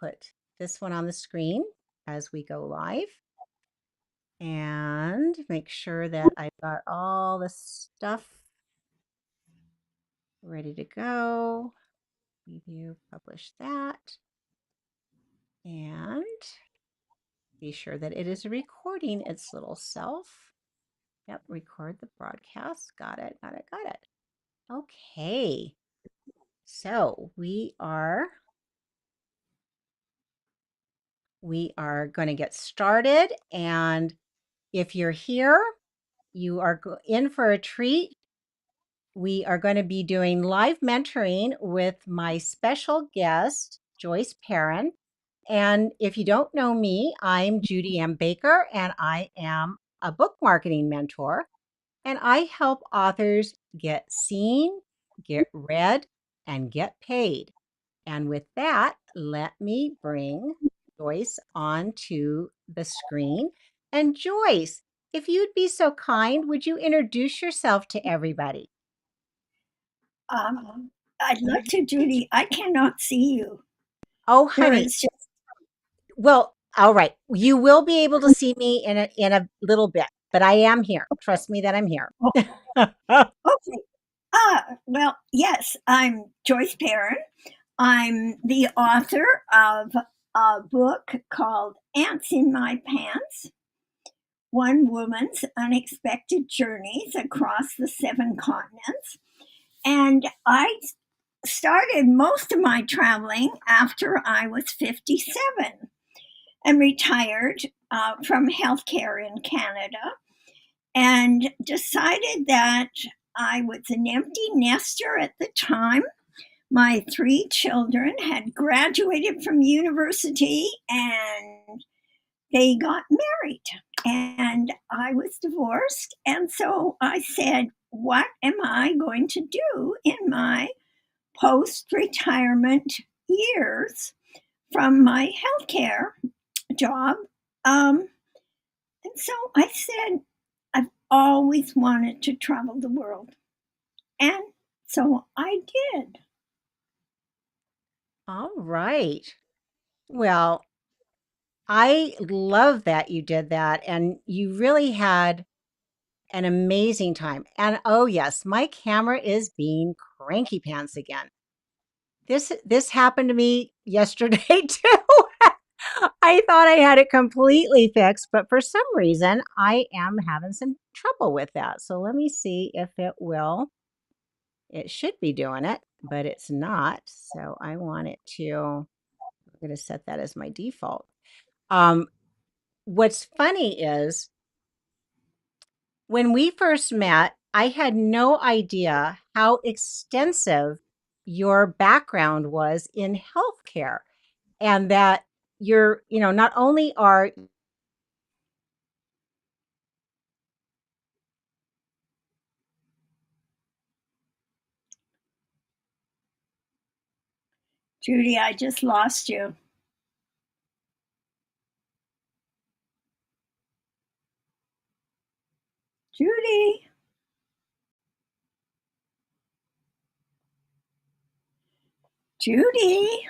put this one on the screen as we go live and make sure that I've got all the stuff ready to go. Preview, publish that. And be sure that it is recording its little self. Yep, record the broadcast. Got it, got it, got it. Okay. So we are going to get started. And if you're here, you are in for a treat. We are going to be doing live mentoring with my special guest, Joyce Perrin. And if you don't know me, I'm Judy M. Baker, and I am a book marketing mentor. And I help authors get seen, get read, and get paid. And with that, let me bring Joyce onto the screen. And Joyce, if you'd be so kind, would you introduce yourself to everybody? I'd love to, Judy. I cannot see you. Oh, There honey. is just Well, all right. You will be able to see me in a little bit, but I am here. Trust me that I'm here. okay. Well, yes, I'm Joyce Perrin. I'm the author of a book called Ants in My Pants: One Woman's Unexpected Journeys Across the Seven Continents. And I started most of my traveling after I was 57 and retired from healthcare in Canada, and decided that I was an empty nester at the time. My three children had graduated from university and they got married, and I was divorced. And so I said, what am I going to do in my post retirement years from my healthcare job? And so I said, I've always wanted to travel the world. And so I did. All right. Well, I love that you did that. And you really had an amazing time. And oh, yes, my camera is being cranky pants again. This happened to me yesterday too. I thought I had it completely fixed, but for some reason I am having some trouble with that. So let me see if it will. It should be doing it, but it's not. So I want it to, I'm going to set that as my default. What's funny is when we first met, I had no idea how extensive your background was in healthcare, and that you're, not only are Judy, I just lost you. Judy. Judy.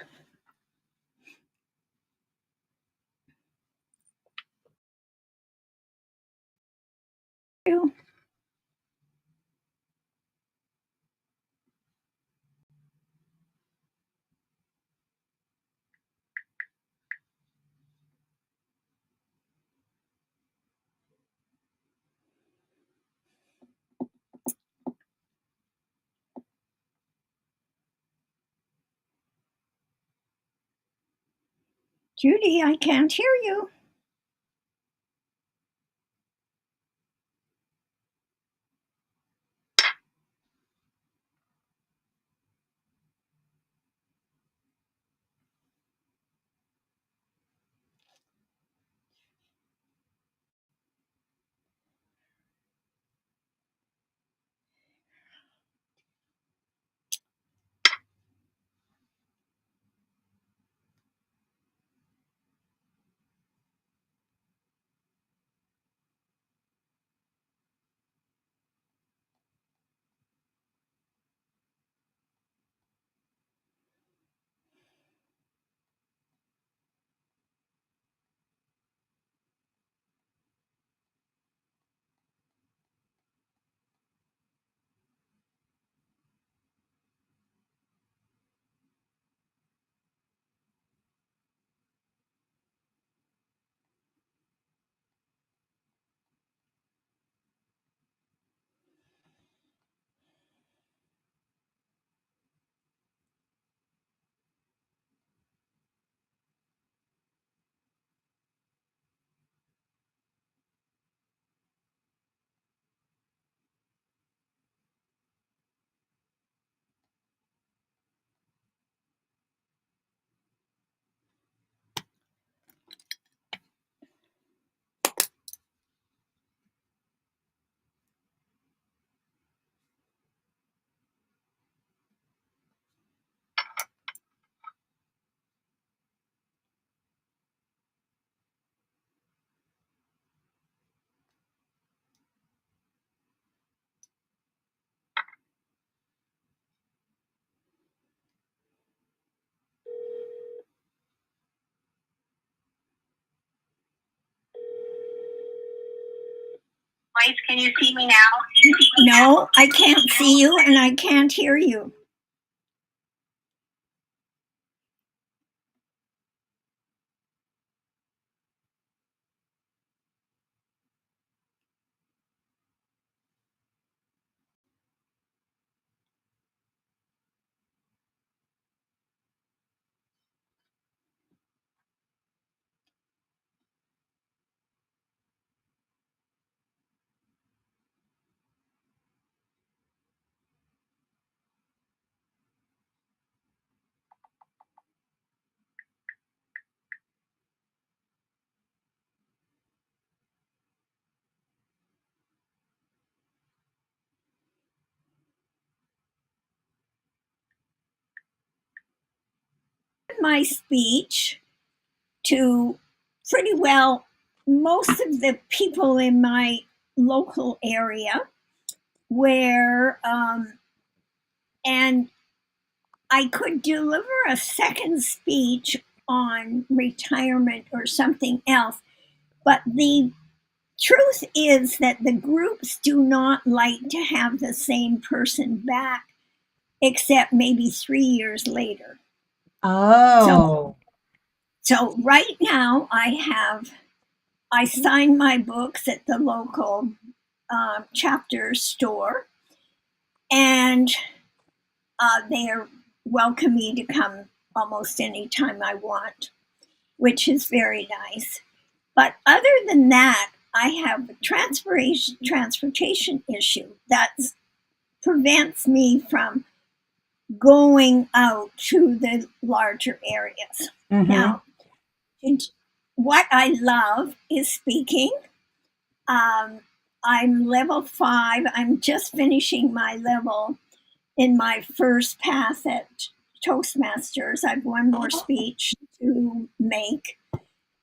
Judy, I can't hear you. Joyce, can you see me now? No, I can't see you and I can't hear you. My speech to pretty well most of the people in my local area where and I could deliver a second speech on retirement or something else, but the truth is that the groups do not like to have the same person back except maybe 3 years later. So Oh. so right now I sign my books at the local chapter store, and they are welcome me to come almost any time I want, which is very nice. But other than that, I have a transportation issue that prevents me from going out to the larger areas. Mm-hmm. Now, what I love is speaking. Um, I'm level 5. I'm just finishing my level in my first pass at Toastmasters. I've one more speech to make,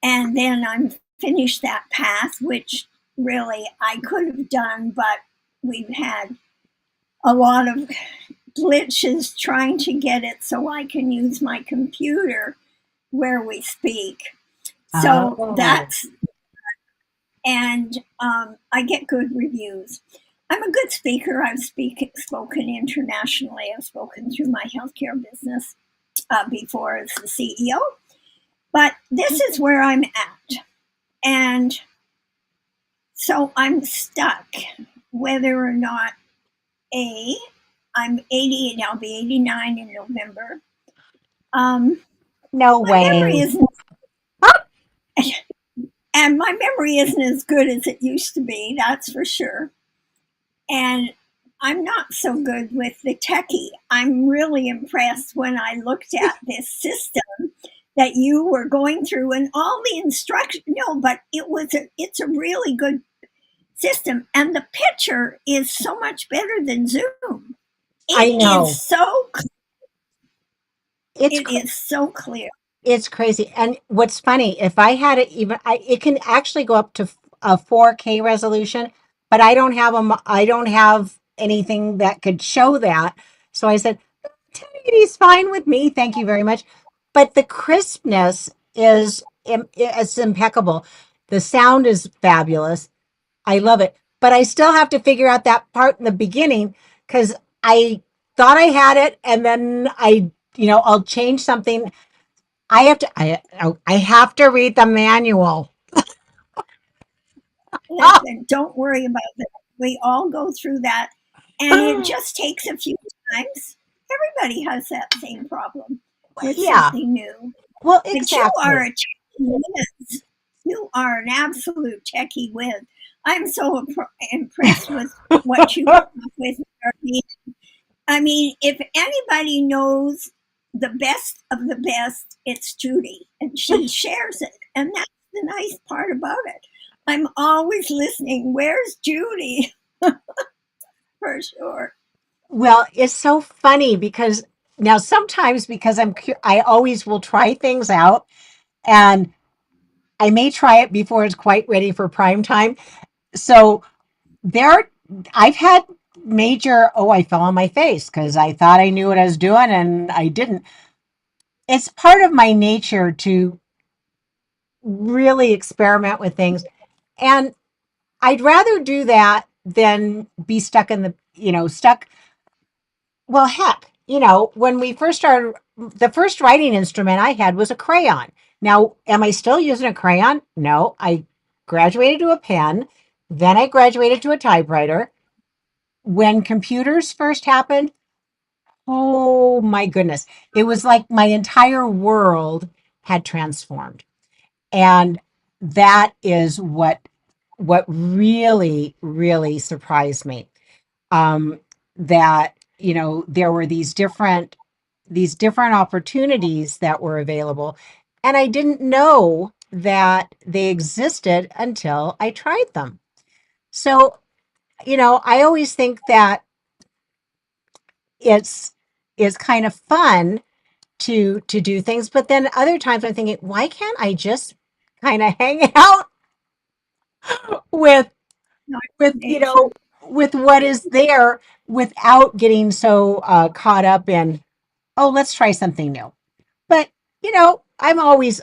and then I'm finished that path, which really I could have done, but we've had a lot of glitches trying to get it so I can use my computer where we speak. So Oh. that's, and I get good reviews. I'm a good speaker. Spoken internationally. I've spoken through my healthcare business before as the CEO. But this is where I'm at. And so I'm stuck whether or not A, I'm 88, I'll be 89 in November. Um, No my memory way. isn't, and my memory isn't as good as it used to be, that's for sure. And I'm not so good with the techie. I'm really impressed when I looked at this system that you were going through and all the instructions. No, but it's a really good system, and the picture is so much better than Zoom. I It is know. so It's it cr- is so clear. it's crazy. And what's funny, if I had it even it can actually go up to a 4K resolution, but I don't have anything that could show that. So I said, 1080 is fine with me. Thank you very much. But the crispness is impeccable. The sound is fabulous. I love it. But I still have to figure out that part in the beginning because I thought I had it, and then I'll change something. I have to read the manual. Listen, don't worry about that. We all go through that, and it just takes a few times. Everybody has that same problem with Yeah. something new. Well, But you are exactly. a techie whiz. You are an absolute techie whiz. I'm so impressed with what you come up with. I mean, if anybody knows the best of the best, it's Judy, and she shares it. And that's the nice part about it. I'm always listening. Where's Judy? For sure. Well, it's so funny because now sometimes because I always will try things out, and I may try it before it's quite ready for prime time. So there, I've had major, oh, I fell on my face because I thought I knew what I was doing and I didn't. It's part of my nature to really experiment with things. And I'd rather do that than be stuck in the, stuck. Well, heck, when we first started, the first writing instrument I had was a crayon. Now, am I still using a crayon? No, I graduated to a pen. Then I graduated to a typewriter. When computers first happened, oh my goodness, it was like my entire world had transformed. And that is what really, really surprised me. Um, that, there were these different opportunities that were available. And I didn't know that they existed until I tried them. So, I always think that it's it's kind of fun to do things, but then other times I'm thinking, why can't I just kind of hang out with No with explanation. with what is there without getting so caught up in, oh, let's try something new. But I'm always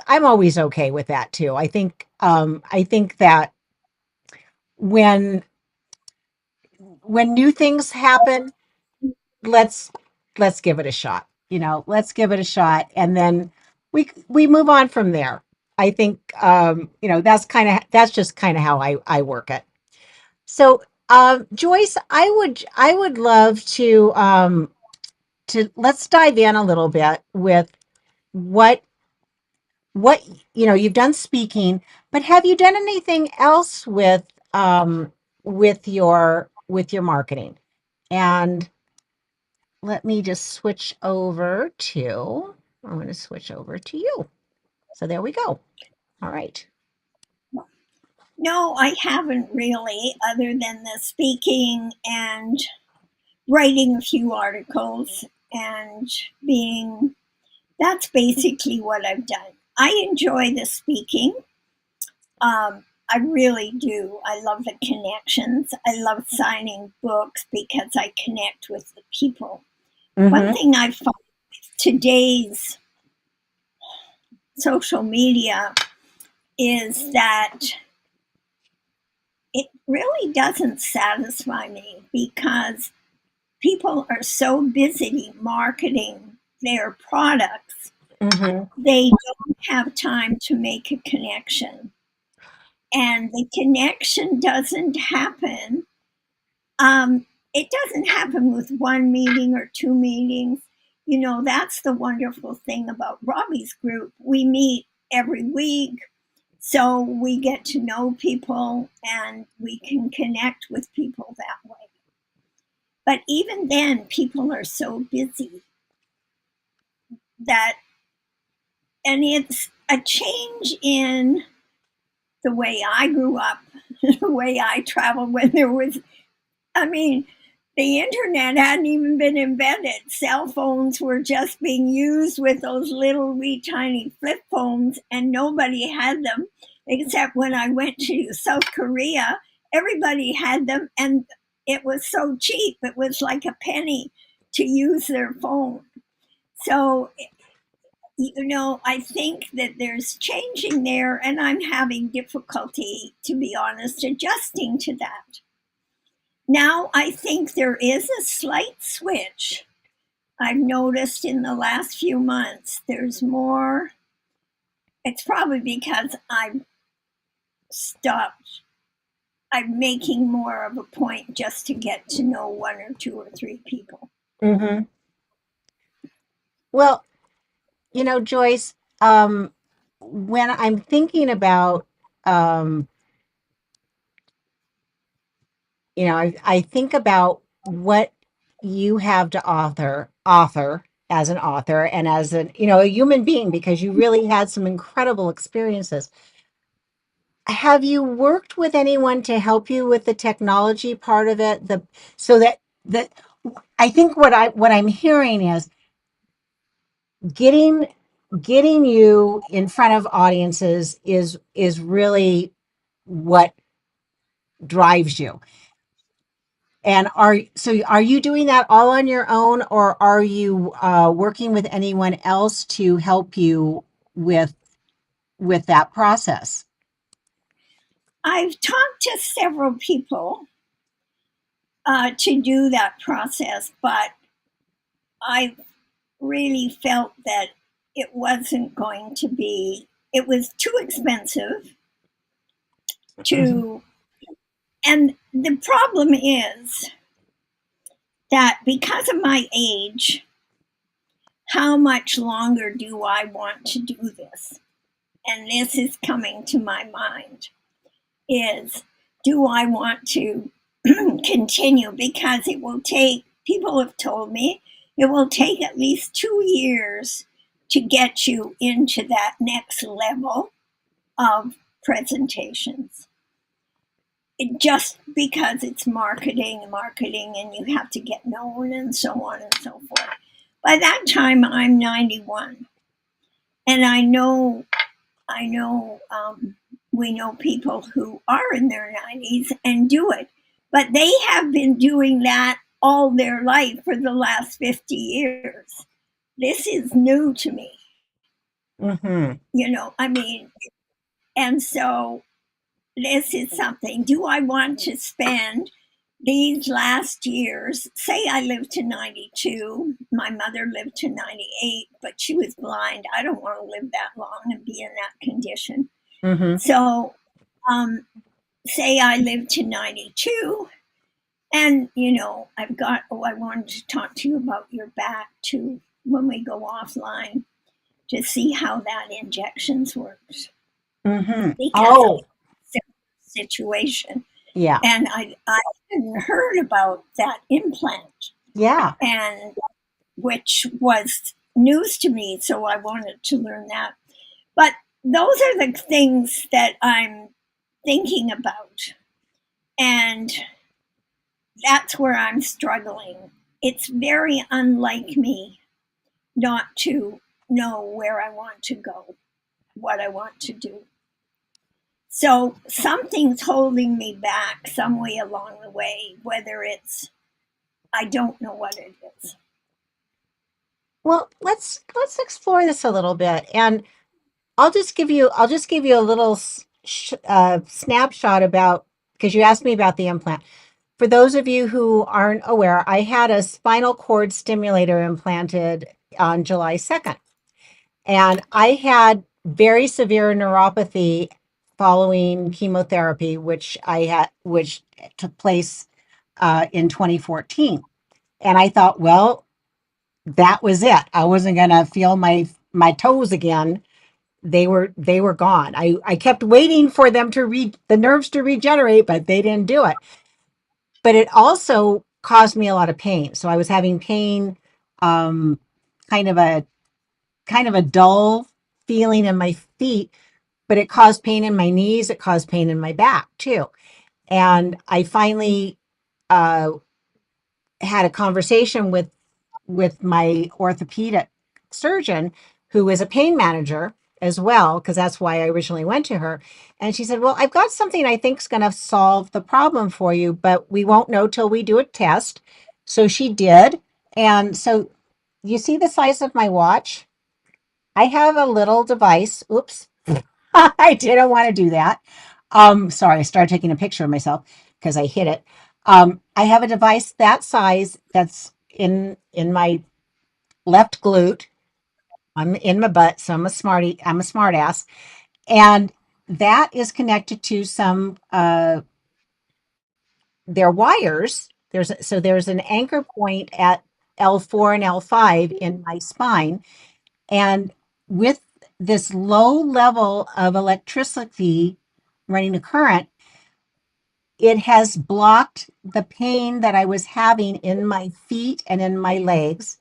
okay with that too. I think that when when new things happen, let's let's give it a shot. Let's give it a shot, and then we move on from there. I think that's just kind of how I work it. So, Joyce, I would love to let's dive in a little bit with what what you've done speaking, but have you done anything else with your marketing? And let me just switch over to I'm going to switch over to you. So there we go. All right. No, I haven't really, other than the speaking and writing a few articles and being that's basically what I've done. I enjoy the speaking. I really do. I love the connections. I love signing books because I connect with the people. One Mm-hmm. thing I find with today's social media is that it really doesn't satisfy me because people are so busy marketing their products, Mm-hmm. they don't have time to make a connection. And the connection doesn't happen. It doesn't happen with one meeting or two meetings. That's the wonderful thing about Robbie's group. We meet every week, so we get to know people and we can connect with people that way. But even then, people are so busy that, and it's a change in the way I grew up, the way I traveled when there was, I mean, the internet hadn't even been invented. Cell phones were just being used with those little wee tiny flip phones, and nobody had them except when I went to South Korea. Everybody had them, and it was so cheap. It was like a penny to use their phone. So, I think that there's changing there, and I'm having difficulty, to be honest, adjusting to that. Now, I think there is a slight switch. I've noticed in the last few months, there's more. It's probably because I've stopped. I'm making more of a point just to get to know one or two or three people. Mm-hmm. Well, Joyce, when I'm thinking about, um, I think about what you have to author as an author and as a human being, because you really had some incredible experiences. Have you worked with anyone to help you with the technology part of it? So that I think what I'm hearing is getting getting you in front of audiences is really what drives you. And are you doing that all on your own, or are you working with anyone else to help you with with that process? I've talked to several people to do that process, but I really felt that it wasn't going to be, it was too expensive Mhm. to, and the problem is that because of my age, how much longer do I want to do this? And this is coming to my mind is, do I want to continue? Because it will take, people have told me, it will take at least 2 years to get you into that next level of presentations. Just because it's marketing, and you have to get known and so on and so forth. By that time, I'm 91, and I know we know people who are in their 90s and do it, but they have been doing that all their life for the last 50 years. This is new to me, Mhm. I mean, and so this is something. Do I want to spend these last years? Say I lived to 92, my mother lived to 98, but she was blind. I don't want to live that long and be in that condition. Mhm. So, um, say I live to 92, and I've got, oh, I wanted to talk to you about your back too when we go offline to see how that injections works Mhm. because of Oh, the situation. yeah. And I hadn't heard about that implant, Yeah. and which was news to me, so I wanted to learn that. But those are the things that I'm thinking about. And that's where I'm struggling. It's very unlike me not to know where I want to go, what I want to do. So something's holding me back some way along the way, whether it's, I don't know what it is. Well, let's explore this a little bit, and I'll just give you a little snapshot about, because you asked me about the implant. For those of you who aren't aware, I had a spinal cord stimulator implanted on July 2nd, and I had very severe neuropathy following chemotherapy, which took place in 2014. And I thought, well, that was it. I wasn't going to feel my toes again. They were gone. I kept waiting for them to the nerves to regenerate, but they didn't do it. But it also caused me a lot of pain. So I was having pain, um, kind of a kind of a dull feeling in my feet, but it caused pain in my knees. It caused pain in my back too. And I finally uh, had a conversation with my orthopedic surgeon, who is a pain manager as well, because that's why I originally went to her. And she said, well, I've got something I think is going to solve the problem for you, but we won't know till we do a test. So she did. And so you see the size of my watch? I have a little device. Oops. I didn't want to do that. Sorry, I started taking a picture of myself because I hit it. I have a device that size that's in my left glute. I'm in my butt, so I'm a smart ass. And that is connected to some their wires. There's an anchor point at L4 and L5 in my spine. And with this low level of electricity running a current, it has blocked the pain that I was having in my feet and in my legs,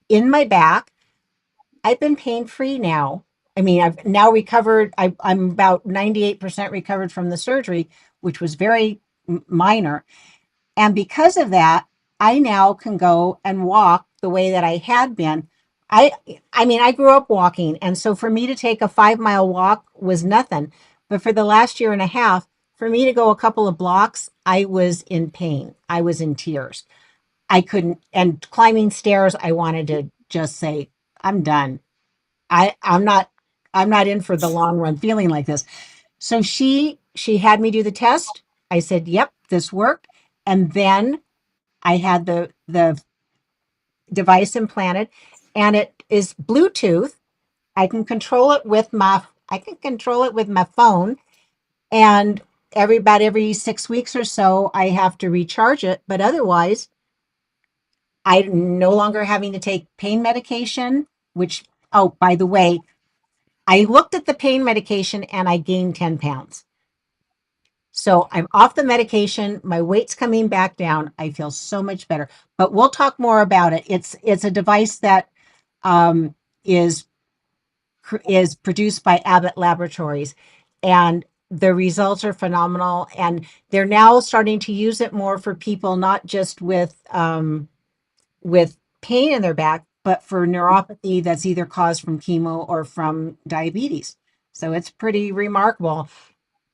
in my back. I've been pain free now. I mean, I've now recovered. I'm about 98% recovered from the surgery, which was very minor. And because of that, I now can go and walk the way that I had been. I I mean, I grew up walking, and so for me to take a 5 mile walk was nothing. But for the last year and a half, for me to go a couple of blocks, I was in pain. I was in tears. I couldn't, and climbing stairs, I wanted to just say, I'm done. I'm not in for the long run feeling like this. So she had me do the test. I said, "Yep, this worked." And then I had the device implanted, and it is Bluetooth. I can control it with my phone, and every 6 weeks or so I have to recharge it, but otherwise I'm no longer having to take pain medication, which, oh, by the way, I looked at the pain medication and I gained 10 pounds. So I'm off the medication. My weight's coming back down. I feel so much better. But we'll talk more about it. It's a device that um, is is produced by Abbott Laboratories, and the results are phenomenal. And they're now starting to use it more for people, not just with pain in their back, but for neuropathy that's either caused from chemo or from diabetes. So it's pretty remarkable.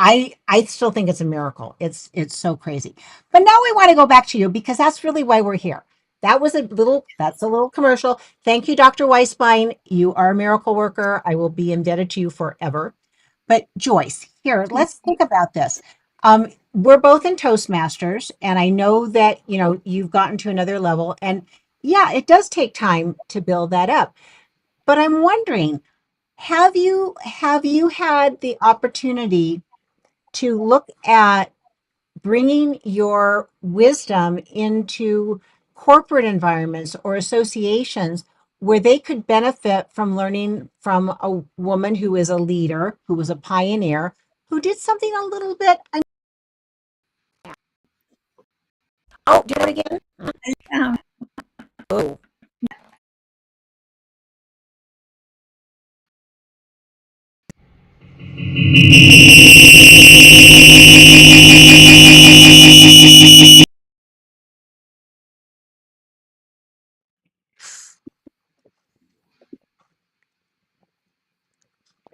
I still think it's a miracle. It's so crazy. But now we want to go back to you because that's really why we're here. That's a little commercial. Thank you, Dr. Weisbein. You are a miracle worker. I will be indebted to you forever. But Joyce, here, let's think about this. We're both in Toastmasters, and I know that you've gotten to another level, and yeah, it does take time to build that up. But I'm wondering, have you had the opportunity to look at bringing your wisdom into corporate environments or associations where they could benefit from learning from a woman who is a leader, who was a pioneer, who did something a little bit. Oh, do it again. Um, Oh,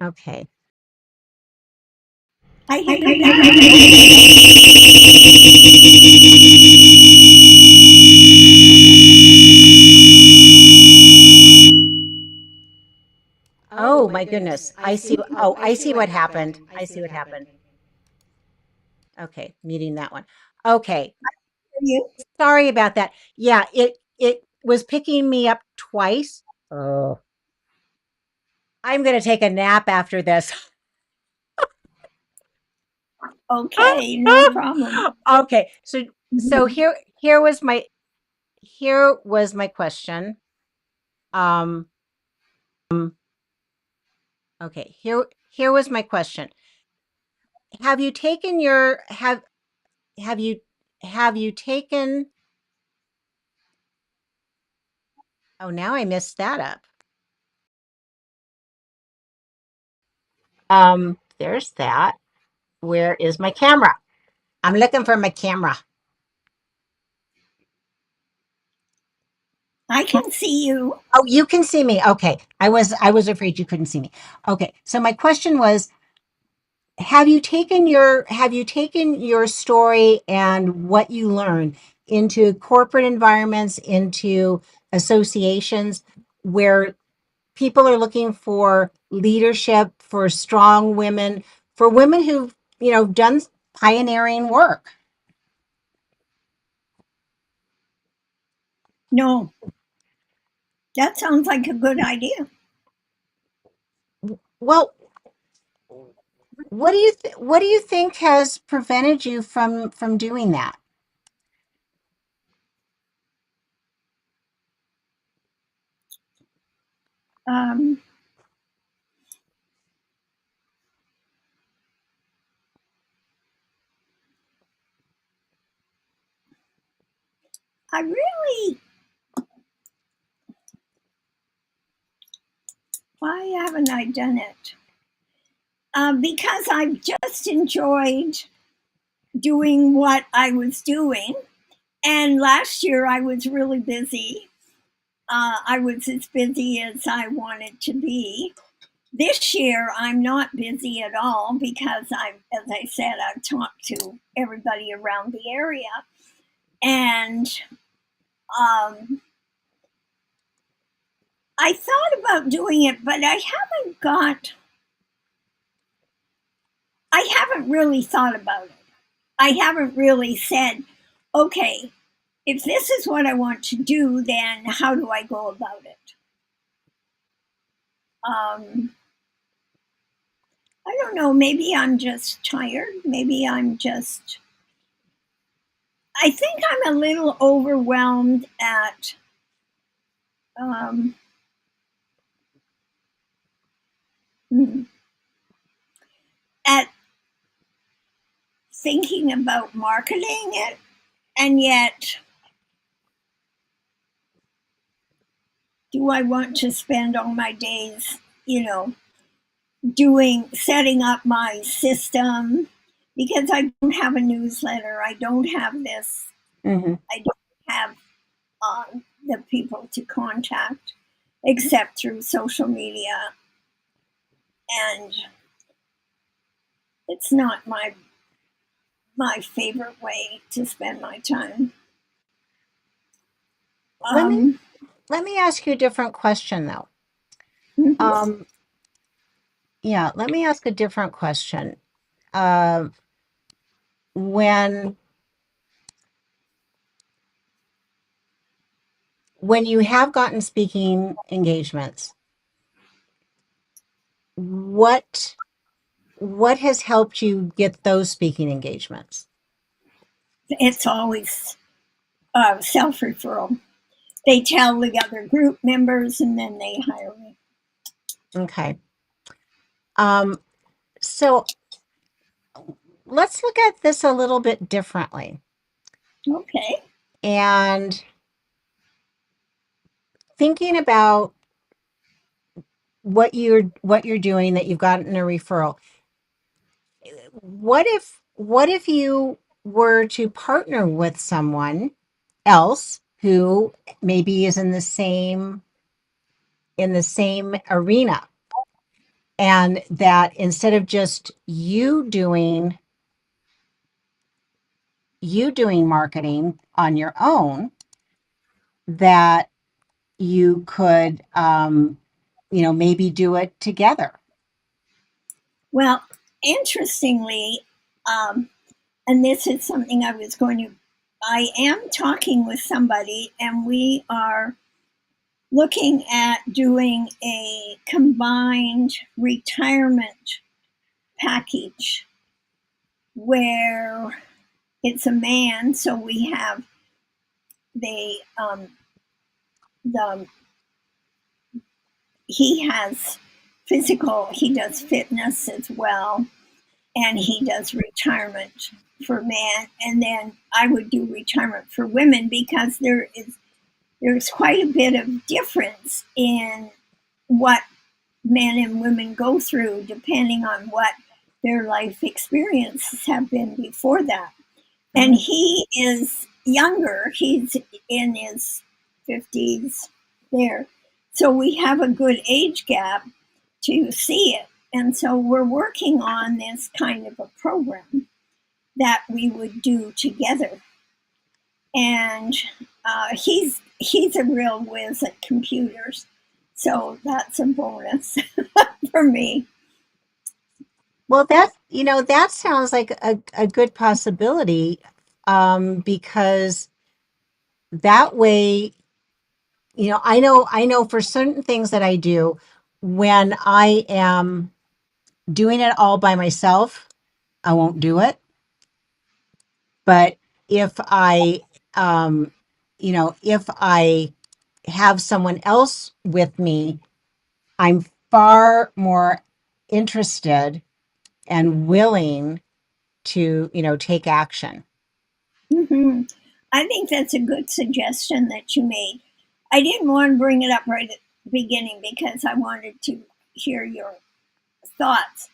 okay. I hear you now. Oh my goodness. I see what happened. I see what happened. Okay, muting that one. Okay. You. Sorry about that. Yeah, it was picking me up twice. Oh. I'm going to take a nap after this. Okay, no problem. Okay. So here was my question. Um okay, here was my question. Have you taken your have you have you taken Oh, now I missed that up. There's that. Where is my camera? I'm looking for my camera. I can see you. Oh, you can see me. Okay. I was afraid you couldn't see me. Okay. So my question was, have you taken your story and what you learned into corporate environments, into associations where people are looking for leadership, for strong women, for women who've, done pioneering work? No, that sounds like a good idea. Well, what do you think has prevented you from doing that? Um, I really, why haven't I done it? Because I've just enjoyed doing what I was doing. And last year I was really busy. I was as busy as I wanted to be. This year I'm not busy at all because as I said, I've talked to everybody around the area. And um, I thought about doing it, but I haven't really thought about it. I haven't really said, okay, if this is what I want to do, then how do I go about it? Um, I don't know. Maybe I'm just tired. Maybe I think I'm a little overwhelmed um, hmm, at thinking about marketing it, and yet, do I want to spend all my days, setting up my system? Because I don't have a newsletter, I don't have this, Mhm. I don't have the people to contact except through social media, and it's not my favorite way to spend my time. Let me Um, let me ask you a different question though. mhm. Um, yeah, let me ask a different question. Uh, when when you have gotten speaking engagements, what what has helped you get those speaking engagements? It's always self referral. They tell the other group members and then they hire me. Okay. Um, so let's look at this a little bit differently. Okay. And thinking about what you're doing that you've gotten a referral. What if you were to partner with someone else who maybe is in the same arena, and that instead of just you doing marketing on your own, that you could maybe do it together. Well, interestingly, um, and this is something I am talking with somebody, and we are looking at doing a combined retirement package where it's a man, so we have the the he has he does fitness as well, and he does retirement for men, and then I would do retirement for women because there's quite a bit of difference in what men and women go through depending on what their life experiences have been before that. And Mhm. he is younger, he's in his 50s there. So we have a good age gap to see it. And so we're working on this kind of a program that we would do together. And he's a real whiz at computers, so that's a bonus for me. Well, that sounds like a good possibility, because that way, I know for certain things that I do, when I am doing it all by myself, I won't do it. But if I have someone else with me, I'm far more interested and willing to, take action. Hmm. I think that's a good suggestion that you made. I didn't want to bring it up right at the beginning because I wanted to hear your thoughts.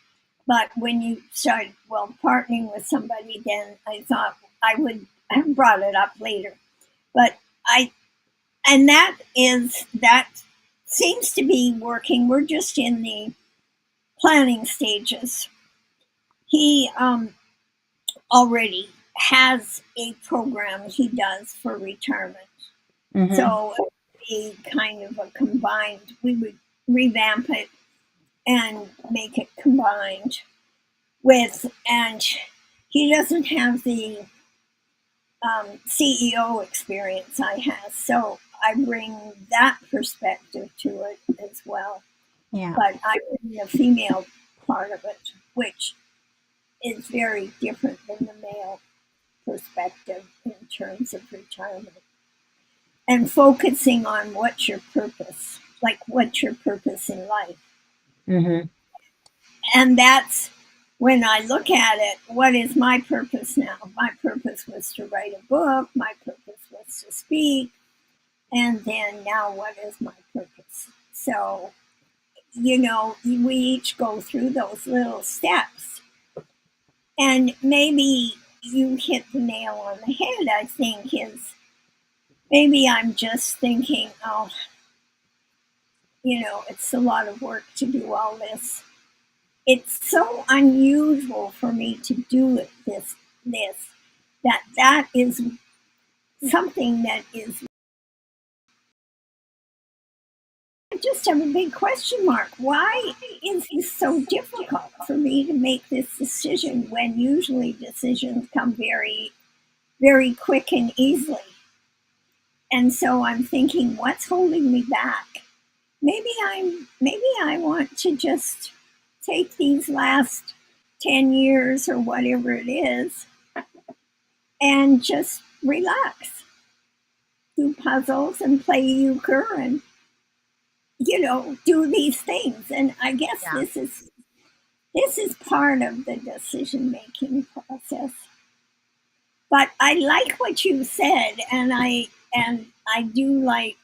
But when you started, well, partnering with somebody, then I thought I would have brought it up later. But I, and that seems to be working. We're just in the planning stages. He already has a program he does for retirement. Hmm. So it would be kind of a combined, we would revamp it and make it combined. and he doesn't have the CEO experience I have, so I bring that perspective to it as well. Yeah. But I bring the female part of it, which is very different than the male perspective in terms of retirement. And focusing on what's your purpose, like what's your purpose in life. Hmm. And that's when I look at it, what is my purpose now? My purpose was to write a book, my purpose was to speak, and then now what is my purpose? So, we each go through those little steps. And maybe you hit the nail on the head, I think, is maybe I'm just thinking, oh, it's a lot of work to do all this. It's so unusual for me to do it this that is something that is. I just have a big question mark. Why is this so difficult for me to make this decision when usually decisions come very, very quick and easily? And so I'm thinking, what's holding me back? Maybe I want to just take these last 10 years or whatever it is and just relax, do puzzles and play euchre and do these things. And I guess Yeah. this is part of the decision making process. But I like what you said, and I do like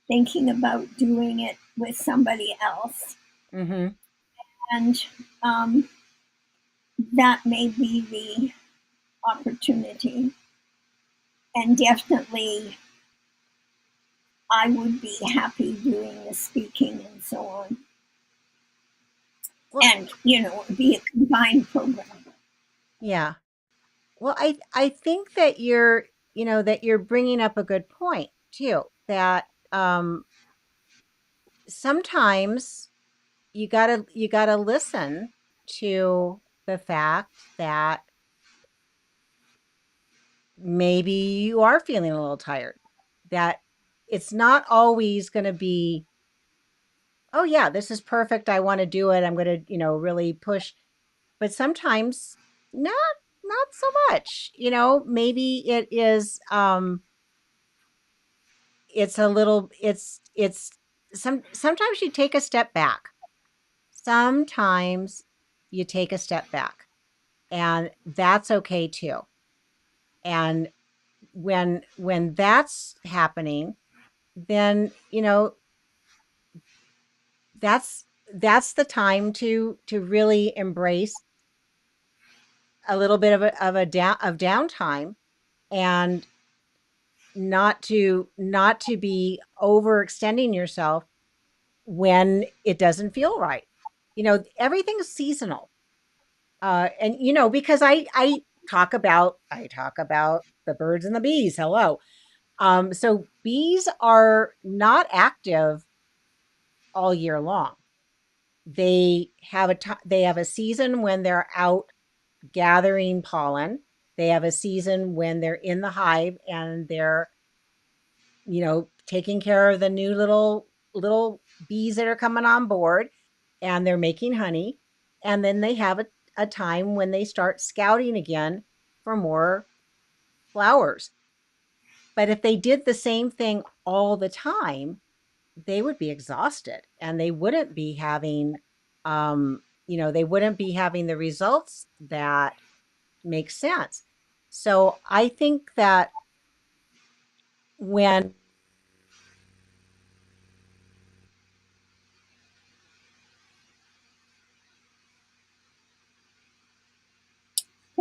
thinking about doing it with somebody else, Hmm. and um, that may be the opportunity. And definitely, I would be happy doing the speaking and so on, Well, and be a combined program. yeah. Well, I think that you're bringing up a good point too, that sometimes you gotta listen to the fact that maybe you are feeling a little tired, that it's not always going to be, oh yeah, this is perfect, I want to do it, I'm going to really push. But sometimes not so much. Maybe it is, it's a little, it's sometimes you take a step back. Sometimes you take a step back, and that's okay too. And when that's happening, then that's that's the time to really embrace a little bit of downtime, and not to be overextending yourself when it doesn't feel right. Everything's seasonal. And because I talk about the birds and the bees. Hello. So bees are not active all year long. They have a season when they're out gathering pollen. They have a season when they're in the hive and they're taking care of the new little bees that are coming on board, and they're making honey. And then they have a time when they start scouting again for more flowers. But if they did the same thing all the time, they would be exhausted, and they wouldn't be having the results that make sense. So I think that when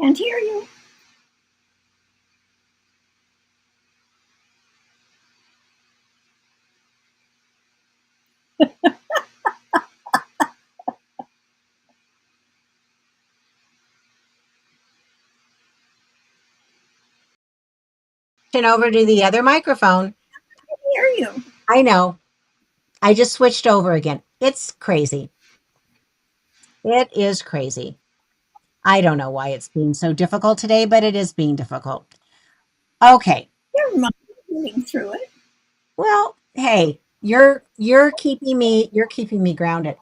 Can't hear you. over to the other microphone. Hear you. I know. I just switched over again. It's crazy. It is crazy. I don't know why it's being so difficult today, but it is being difficult. Okay. Never mind getting through it. Well, hey, you're keeping me grounded.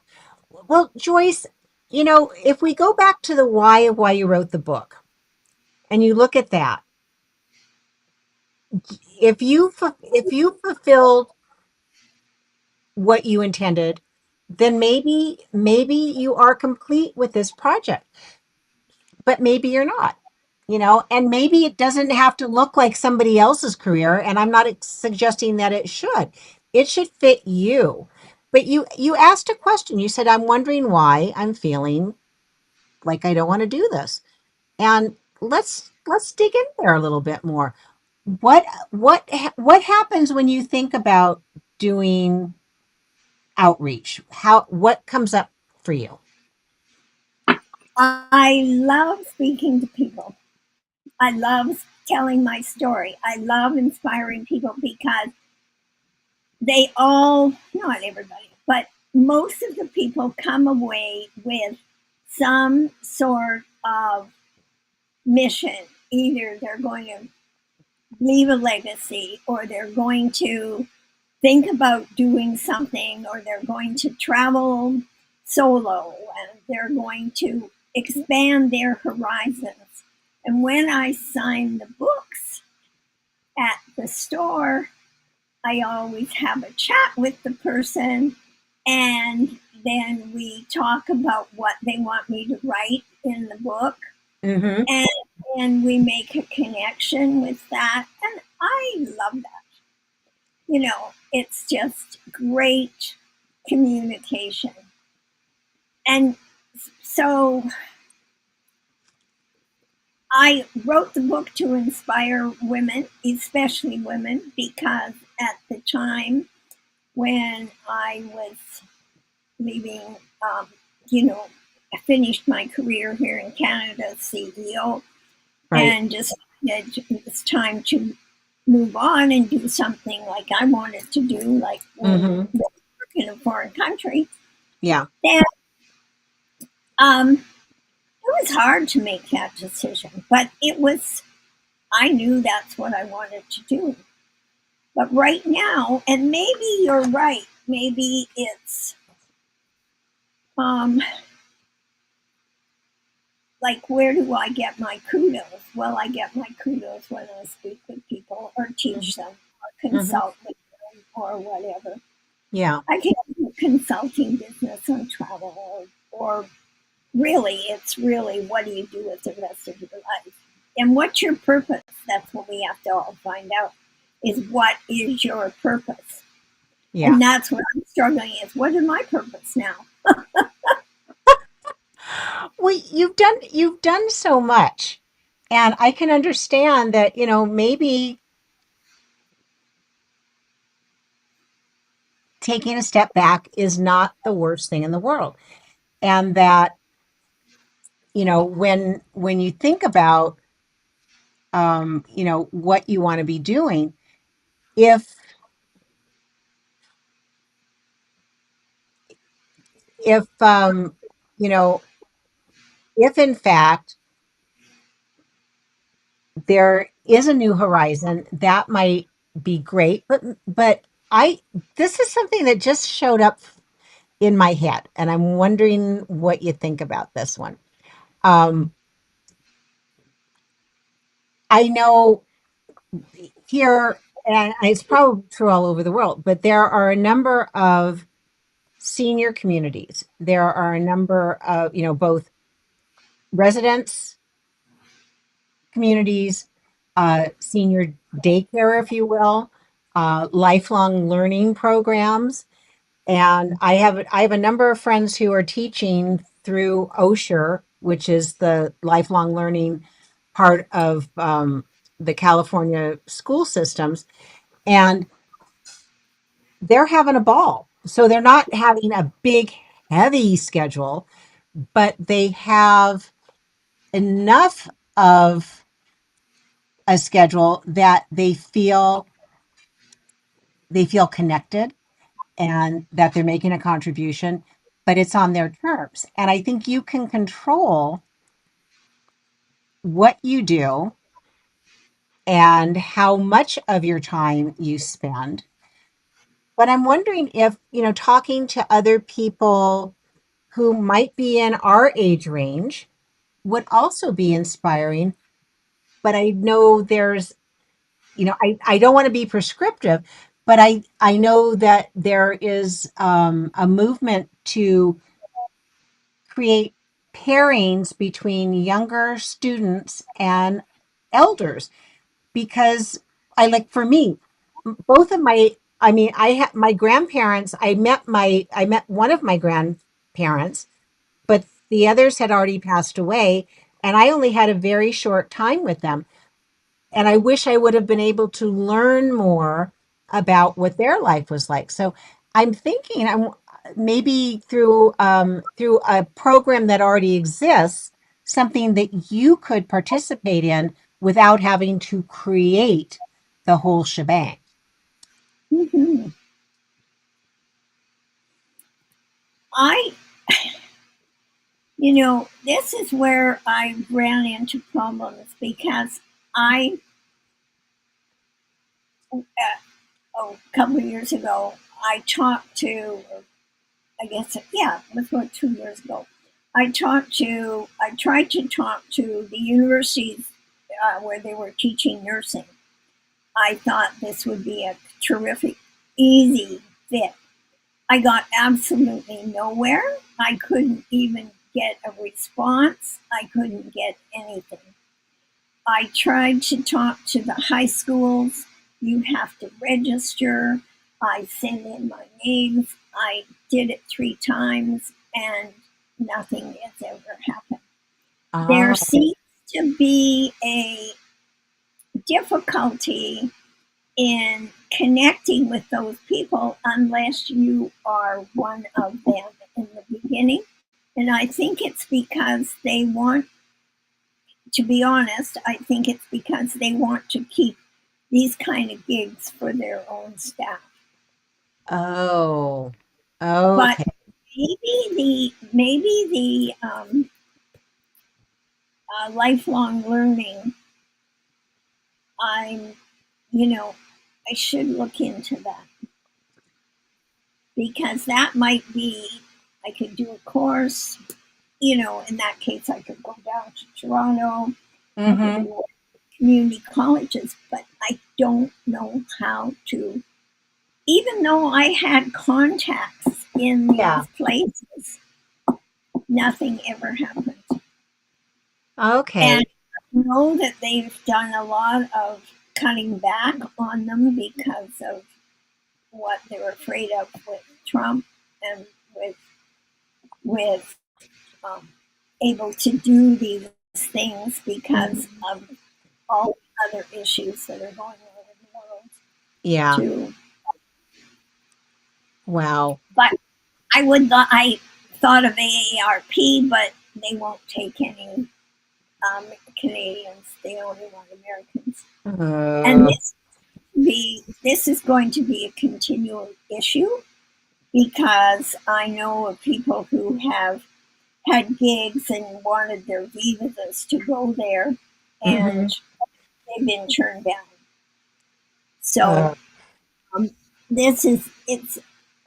Well, Joyce, if we go back to the why of why you wrote the book and you look at that, if you fulfilled what you intended, then maybe you are complete with this project, but maybe you're not. And maybe it doesn't have to look like somebody else's career, and I'm not suggesting that it should. It should fit you. But you asked a question. You said, I'm wondering why I'm feeling like I don't want to do this. And let's dig in there a little bit more. What happens when you think about doing outreach? What comes up for you? I love speaking to people. I love telling my story. I love inspiring people because they all, not everybody, but most of the people come away with some sort of mission. Either they're going to leave a legacy, or they're going to think about doing something, or they're going to travel solo, and they're going to expand their horizons. And when I sign the books at the store, I always have a chat with the person, and then we talk about what they want me to write in the book, Mm-hmm. and then we make a connection with that. And I love that. It's just great communication. And so I wrote the book to inspire women, especially women, because at the time when I was leaving, you know, I finished my career here in Canada as CEO, Right. and just it's time to move on and do something like I wanted to do, like Mm-hmm. work in a foreign country. Yeah. And it was hard to make that decision, but I knew that's what I wanted to do. But right now, and maybe you're right, maybe it's um, like, where do I get my kudos? Well, I get my kudos when I speak with people or teach them or Mm-hmm. consult with them or whatever. Yeah. I can do consulting business on travel, or really, it's really, what do you do with the rest of your life? And what's your purpose? That's what we have to all find out, is what is your purpose? Yeah. And that's what I'm struggling is, what is my purpose now? Well, you've done so much. And I can understand that, maybe taking a step back is not the worst thing in the world. And that, when you think about what you want to be doing, if if you know, if in fact there is a new horizon, that might be great. But I this is something that just showed up in my head, and I'm wondering what you think about this one. Um, I know here, and it's probably true all over the world, but there are a number of senior communities. There are a number of, both residents communities, senior daycare, if you will, lifelong learning programs. And I have a number of friends who are teaching through OSHER, which is the lifelong learning part of the California school systems, and they're having a ball. So they're not having a big, heavy schedule, but they have enough of a schedule that they feel connected and that they're making a contribution, but it's on their terms. And I think you can control what you do and how much of your time you spend. But I'm wondering if, talking to other people who might be in our age range would also be inspiring. But I know I don't want to be prescriptive, but I know that there is a movement to create pairings between younger students and elders because for me, both of my, I mean, I had my grandparents, I met one of my grandparents, but the others had already passed away, and I only had a very short time with them. And I wish I would have been able to learn more about what their life was like. So I'm thinking I'm maybe through a program that already exists, something that you could participate in without having to create the whole shebang. Mhm. I, this is where I ran into problems because I, a couple of years ago, I talked to, I guess, yeah, it was about 2 years ago. I tried to talk to the universities where they were teaching nursing. I thought this would be a terrific, easy fit. I got absolutely nowhere. I couldn't even get a response. I couldn't get anything. I tried to talk to the high schools. You have to register. I sent in my names. I did it 3 times and nothing has ever happened. There Oh, seems to be a difficulty in connecting with those people unless you are one of them in the beginning. And I think it's because they want, to be honest, I think it's because they want to keep these kind of gigs for their own staff. oh, But okay. maybe the lifelong learning, I'm, you know, I should look into that because that might be, I could do a course, in that case, I could go down to Toronto. I could Mm-hmm. do community colleges, but I don't know how to. Even though I had contacts in Yeah. these places, nothing ever happened. And Okay. I know that they've done a lot of cutting back on them because of what they're afraid of with Trump and with um, able to do these things because Mhm. of all the other issues that are going on in the world Yeah. too. Wow. But I thought of AARP, but they won't take any um, Canadians. They only want Americans. And Uh, this is going to be a continual issue because I know of people who have had gigs and wanted their visas to go there, and mhm. they've been turned down. So Uh, um, it's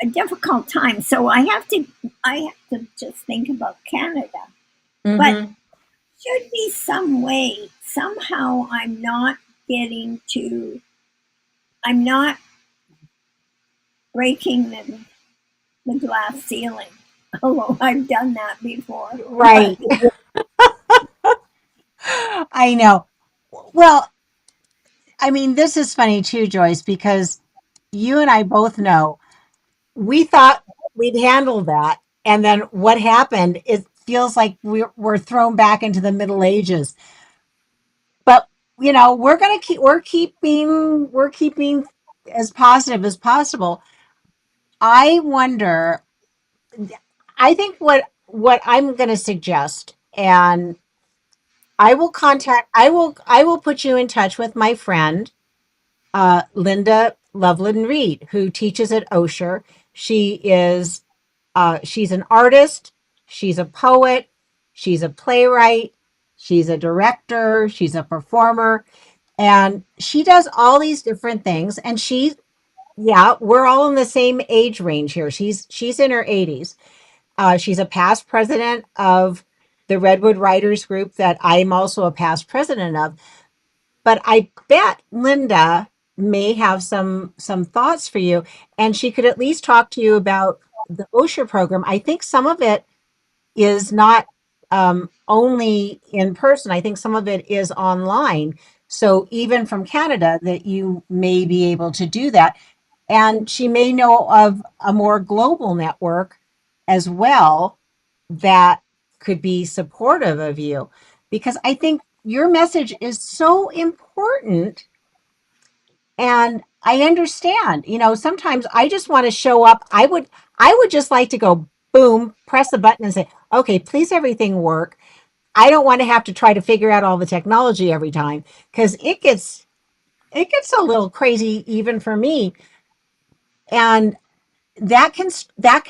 a difficult time. So I have to just think about Canada, but mhm. should be some way somehow getting to I'm not breaking the glass ceiling. Although I've done that before, but Right. I know. Well, I mean, this is funny too, Joyce, because you and I both know we thought we'd handle that. And then what happened, it feels like we're thrown back into the Middle Ages. But, we're keeping as positive as possible. I wonder, I think what I'm going to suggest, and I will put you in touch with my friend, Linda Loveland Reed, who teaches at Osher. She's an artist. She's a poet. She's a playwright. she's a director, she's a performer, and she does all these different things. And yeah, we're all in the same age range here. She's in her 80s. She's a past president of the Redwood Writers Group that I'm also a past president of. But I bet Linda may have some thoughts for you, and she could at least talk to you about the OSHA program. I think some of it is not only in person. I think some of it is online. So even from Canada, that you may be able to do that. And she may know of a more global network as well that could be supportive of you, because I think your message is so important. And I understand, sometimes I just want to show up. I would just like to go boom, press a button and say, okay, please everything work. I don't want to have to try to figure out all the technology every time, because it gets a little crazy even for me. And that can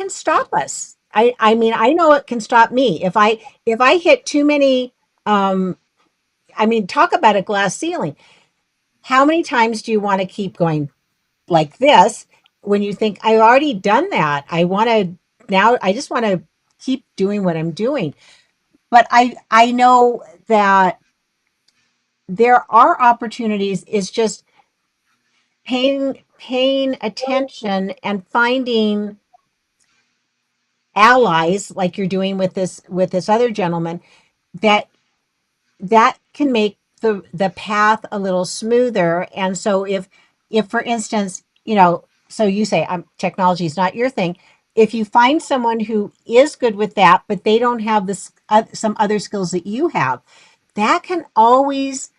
stop us. I mean, I know it can stop me if I hit too many. I mean, talk about a glass ceiling. How many times do you want to keep going like this when you think, I've already done that? I just want to keep doing what I'm doing. But I know that there are opportunities. It's just paying attention and finding allies like you're doing with this other gentleman, that can make the path a little smoother. And so if for instance, so you say, technology is not your thing. If you find someone who is good with that, but they don't have this some other skills that you have, that can always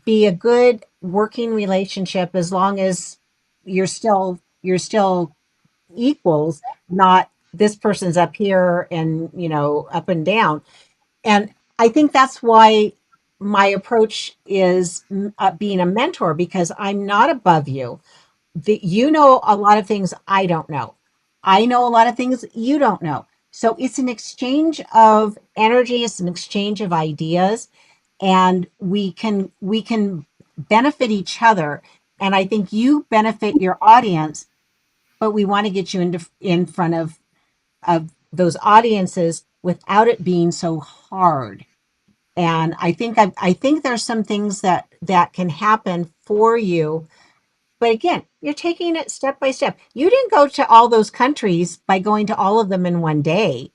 be a good working relationship, as long as you're still equals, not this person's up here and up and down. And I think that's why my approach is being a mentor, because I'm not above you. You know a lot of things I don't know. I know a lot of things you don't know. So it's an exchange of energy, it's an exchange of ideas, and we can benefit each other. And I think you benefit your audience, but we want to get you in front of those audiences without it being so hard. And I think there's some things that can happen for you. But again, you're taking it step by step. You didn't go to all those countries by going to all of them in one day,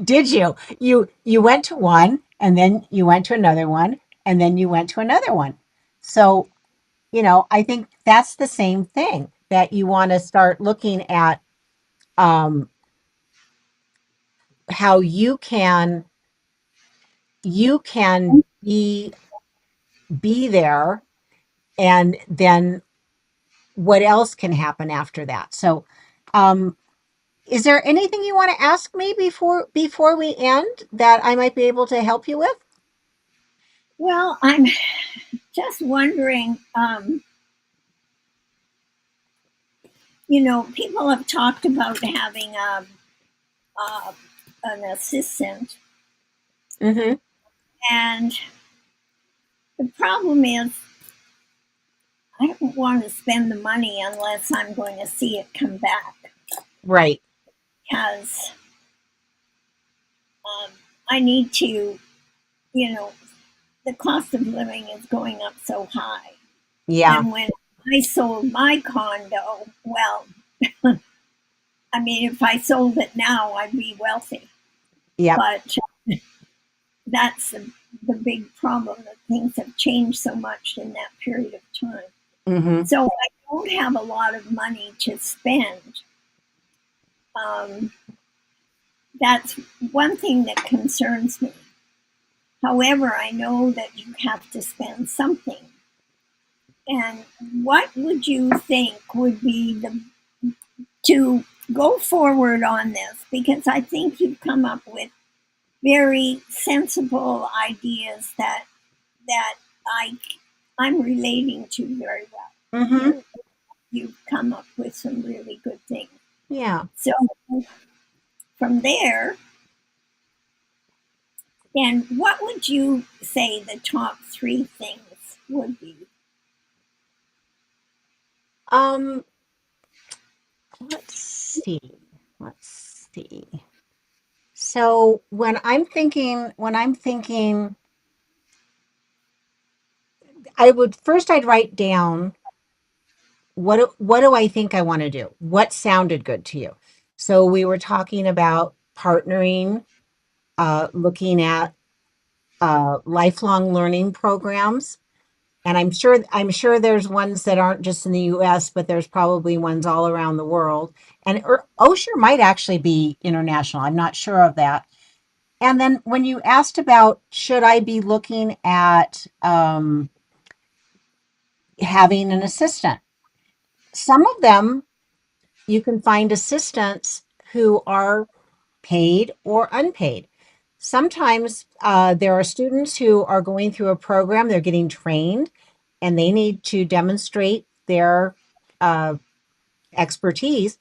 did you? You went to one, and then you went to another one, and then you went to another one. So, I think that's the same thing, that you want to start looking at, um, how you can be there, and then what else can happen after that. So, um, is there anything you want to ask me before we end that I might be able to help you with? Well, I'm just wondering, people have talked about having a an assistant, Mm-hmm. and the problem is I don't want to spend the money unless I'm going to see it come back, Right. because um, I need to, you know, the cost of living is going up so high. Yeah. And when I sold my condo, well, I mean, if I sold it now, I'd be wealthy. Yep. But that's the big problem, that things have changed so much in that period of time. Mm-hmm. So I don't have a lot of money to spend. Um, that's one thing that concerns me. However, I know that you have to spend something. And what would you think would be the to go forward on this? Because I think you've come up with very sensible ideas that I I'm relating to very well. Mm-hmm. You've come up with some really good things. Yeah. So from there, And what would you say the top three things would be? Um, let's see. Let's see. So when I'm thinking, I'd write down what do I think I want to do? What sounded good to you? So we were talking about partnering, looking at lifelong learning programs. And I'm sure there's ones that aren't just in the US, but there's probably ones all around the world. And Osher might actually be international. I'm not sure of that. And then when you asked about should I be looking at having an assistant, some of them you can find assistants who are paid or unpaid. Sometimes there are students who are going through a program, they're getting trained, and they need to demonstrate their uh, expertise.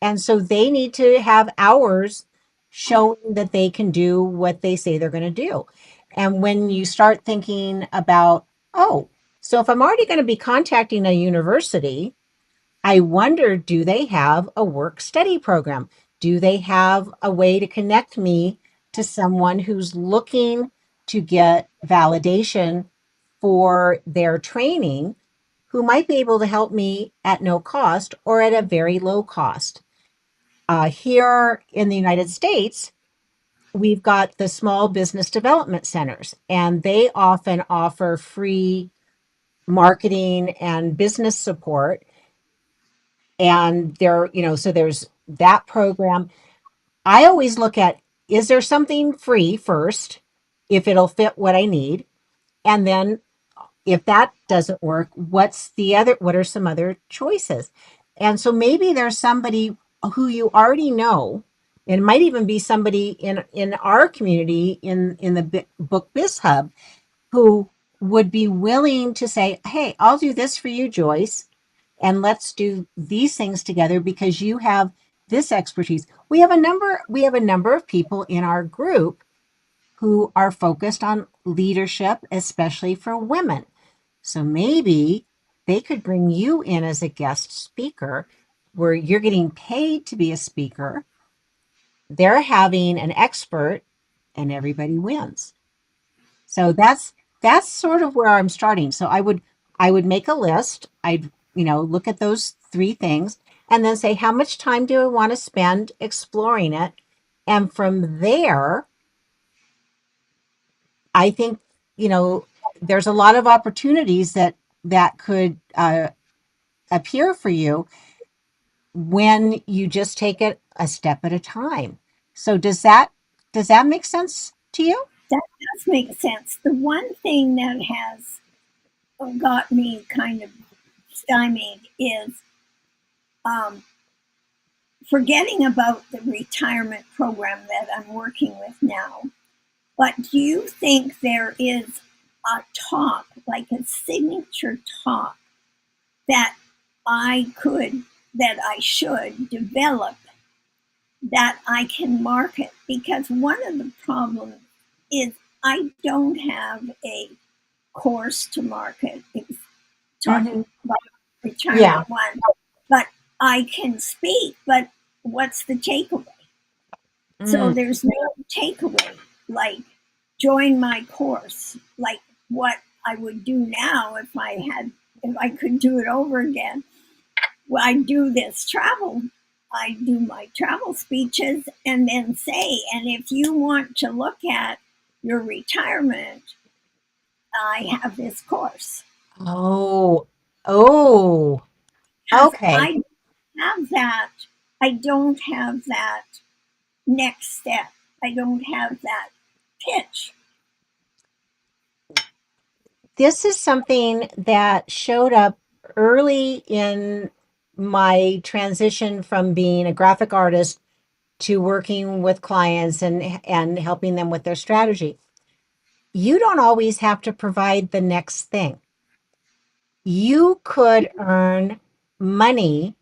And so they need to have hours showing that they can do what they say they're going to do. And when you start thinking about, oh, so if I'm already going to be contacting a university, I wonder, do they have a work study program? Do they have a way to connect me to someone who's looking to get validation for their training, who might be able to help me at no cost or at a very low cost? Here in the United States, we've got the small business development centers, and they often offer free marketing and business support. And so there's that program. I always look at, is there something free first, if it'll fit what I need? And then if that doesn't work, what are some other choices? And so maybe there's somebody who you already know, and it might even be somebody in our community in the book biz hub, who would be willing to say, hey, I'll do this for you, Joyce, and let's do these things together because you have this expertise. We have a number of people in our group who are focused on leadership, especially for women. So maybe they could bring you in as a guest speaker where you're getting paid to be a speaker. They're having an expert and everybody wins. So that's sort of where I'm starting. So I would make a list. I'd, look at those three things and then say, how much time do I want to spend exploring it? And from there, I think, you know, there's a lot of opportunities that could appear for you when you just take it a step at a time. So does that make sense to you? That does make sense. The one thing that has got me kind of stymied is um, forgetting about the retirement program that I'm working with now. But do you think there is a talk, like a signature talk, that that I should develop that I can market? Because one of the problems is I don't have a course to market. It's talking Hmm. about retirement Yeah. one, but I can speak, but what's the takeaway? So Mm. there's no takeaway, like join my course, like what I would do now if I could do it over again. Well, I do this travel. I do my travel speeches and then say, and if you want to look at your retirement, I have this course. Oh, oh, Because okay. have that, I don't have that next step. I don't have that pitch. This is something that showed up early in my transition from being a graphic artist to working with clients and helping them with their strategy. You don't always have to provide the next thing. You could earn money.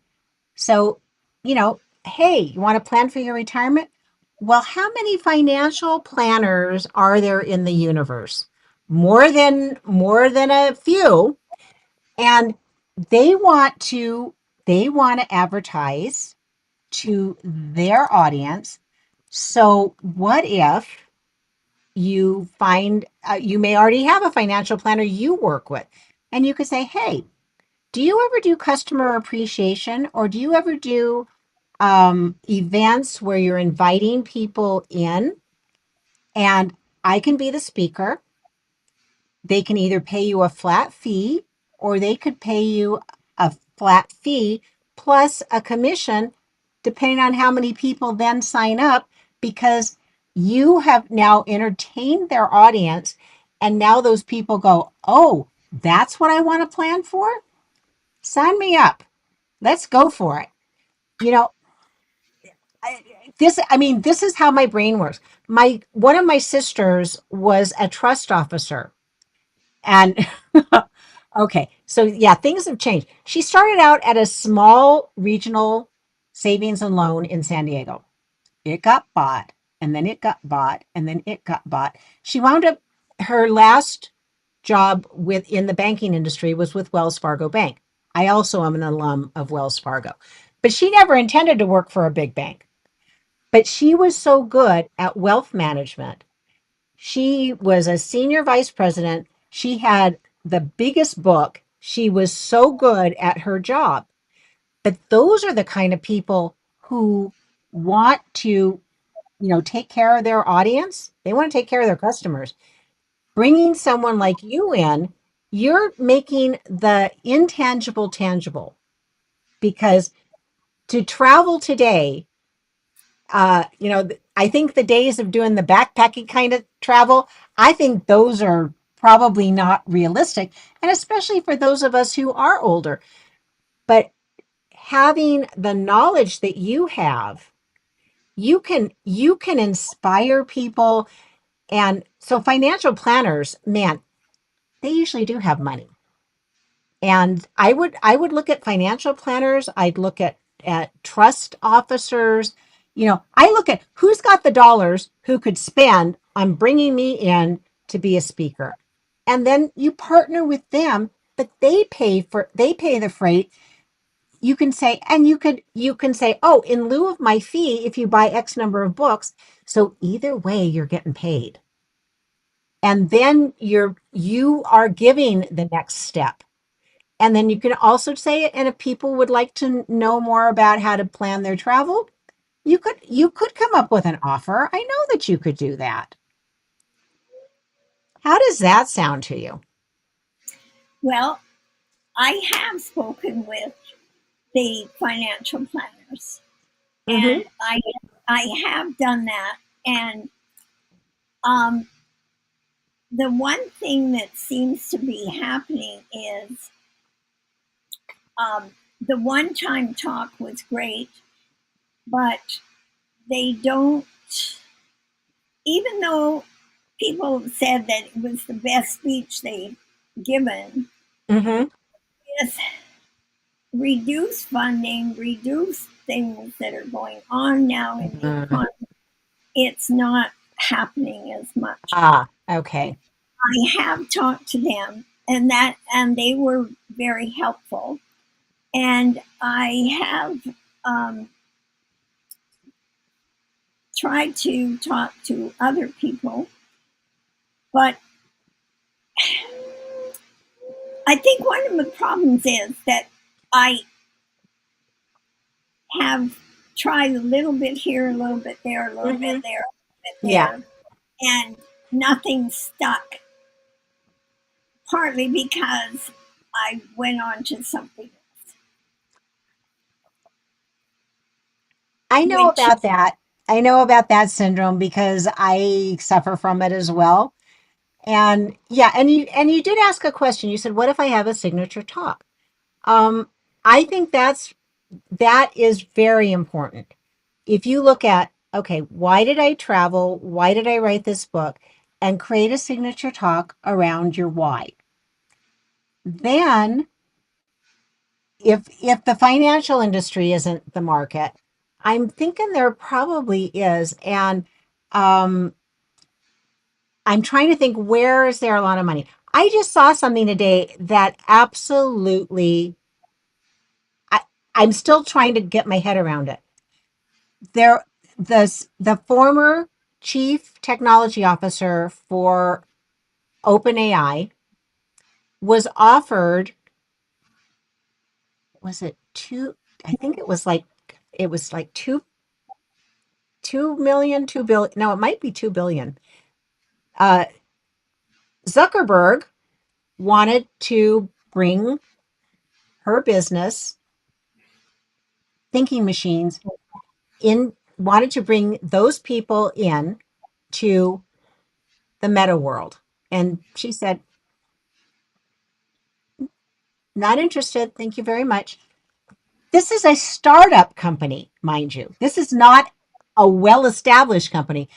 So, hey, you want to plan for your retirement? Well, how many financial planners are there in the universe? More than a few, and they want to they want to advertise to their audience. So, what if you may already have a financial planner you work with, and you could say, "Hey, do you ever do customer appreciation, or do you ever do events where you're inviting people in, and I can be the speaker. They can either pay you a flat fee, or they could pay you a flat fee plus a commission, depending on how many people then sign up, because you have now entertained their audience. And now those people go, oh, that's what I want to plan for? Sign me up. Let's go for it. You know, this is how my brain works. One of my sisters was a trust officer. And okay, so yeah, things have changed. She started out at a small regional savings and loan in San Diego. It got bought, and then it got bought, and then it got bought. She wound up her last job within the banking industry was with Wells Fargo Bank. I also am an alum of Wells Fargo. But she never intended to work for a big bank. But she was so good at wealth management. She was a senior vice president. She had the biggest book. She was so good at her job. But those are the kind of people who want to, take care of their audience. They want to take care of their customers. Bringing someone like you in, you're making the intangible tangible, because to travel today, I think the days of doing the backpacking kind of travel, I think those are probably not realistic. And especially for those of us who are older. But having the knowledge that you have, you can inspire people. And so financial planners, man, they usually do have money. And I would look at financial planners. I'd look at trust officers. I look at who's got the dollars, who could spend on bringing me in to be a speaker. And then you partner with them, but they pay the freight. You can say, and you can say, oh, in lieu of my fee, if you buy X number of books. So either way, you're getting paid. And then you are giving the next step. And then you can also say it. And if people would like to know more about how to plan their travel, you could come up with an offer. I know that you could do that. How does that sound to you? Well, I have spoken with the financial planners, Mm-hmm. and I have done that. And um, the one thing that seems to be happening is the one time talk was great, but they don't, even though people said that it was the best speech they've given, Mm-hmm. with reduced funding, reduced things that are going on now in the Mm. economy, it's not happening as much. Ah, okay. I have talked to them, and they were very helpful. And I have tried to talk to other people, but I think one of the problems is that I have tried a little bit here, a little bit there, a little bit Mm-hmm. there, a little bit Yeah. there, and nothing stuck. Partly because I went on to something else, I know which about that. I know about that syndrome because I suffer from it as well. And yeah, and you did ask a question. You said, "What if I have a signature talk?" Um, I think that is very important. If you look at, okay, why did I travel? Why did I write this book? And create a signature talk around your why. Then, if the financial industry isn't the market, I'm thinking there probably is. And um, I'm trying to think, where is there a lot of money? I just saw something today that absolutely, I, I'm still trying to get my head around it. There, the former chief technology officer for OpenAI was offered, was it two? I think it was like 2 million, 2 billion. No, it might be 2 billion. Uh, Zuckerberg wanted to bring her business, thinking machines, in, wanted to bring those people in to the meta world. And she said, not interested. Thank you very much. This is a startup company, mind you. This is not a well established company,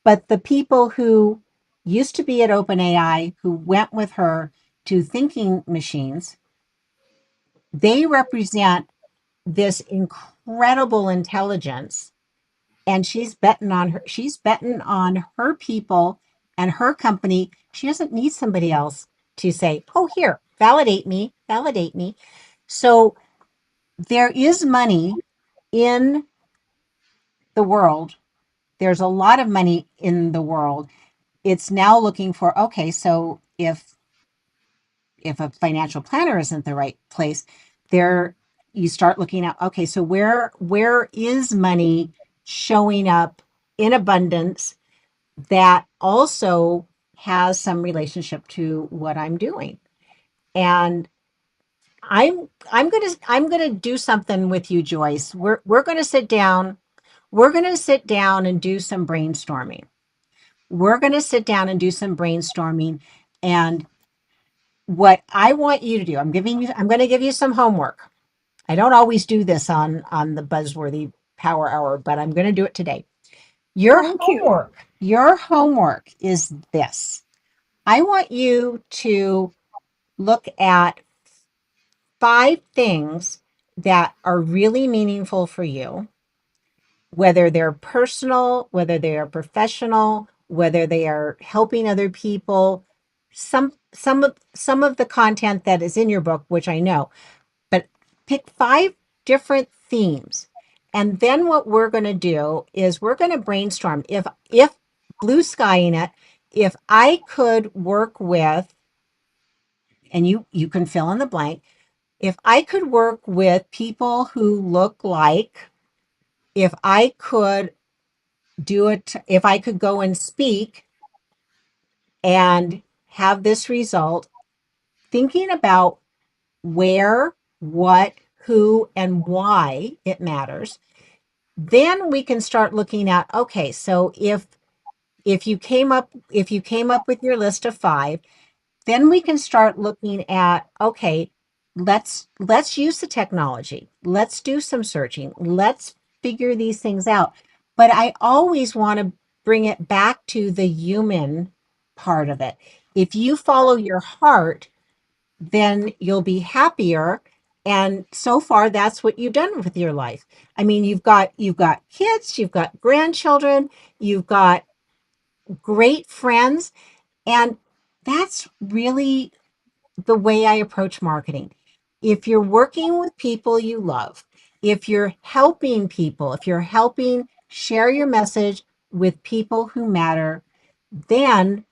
but the people who used to be at OpenAI, who went with her to thinking machines, they represent this incredible intelligence, and she's betting on her people and her company. She doesn't need somebody else to say, oh, here, validate me, validate me. So there is money in the world. There's a lot of money in the world. It's now looking for, okay, so if a financial planner isn't the right place, there you start looking at, okay, so where is money showing up in abundance that also has some relationship to what I'm doing. And I'm gonna do something with you, Joyce. We're gonna sit down. We're gonna sit down and do some brainstorming. We're gonna sit down and do some brainstorming. And what I want you to do, I'm gonna give you some homework. I don't always do this on the Buzzworthy Power Hour, but I'm gonna do it today. Your Thank you. homework, your homework is this. I want you to look at 5 things that are really meaningful for you, whether they're personal, whether they are professional, whether they are helping other people. Some of the content that is in your book, which I know, but pick 5 different themes. And then what we're going to do is we're going to brainstorm. If blue sky in it, if I could work with, and you can fill in the blank, if I could work with people who look like, if I could do it, if I could go and speak and have this result, thinking about where, what, who, and why it matters, then we can start looking at, okay, so if you came up with your list of 5, then we can start looking at, okay, let's use the technology, let's do some searching, let's figure these things out. But I always want to bring it back to the human part of it. If you follow your heart, then you'll be happier. And so far, that's what you've done with your life. I mean, you've got kids, you've got grandchildren, you've got great friends, and that's really the way I approach marketing. If you're working with people you love, if you're helping people, if you're helping share your message with people who matter, then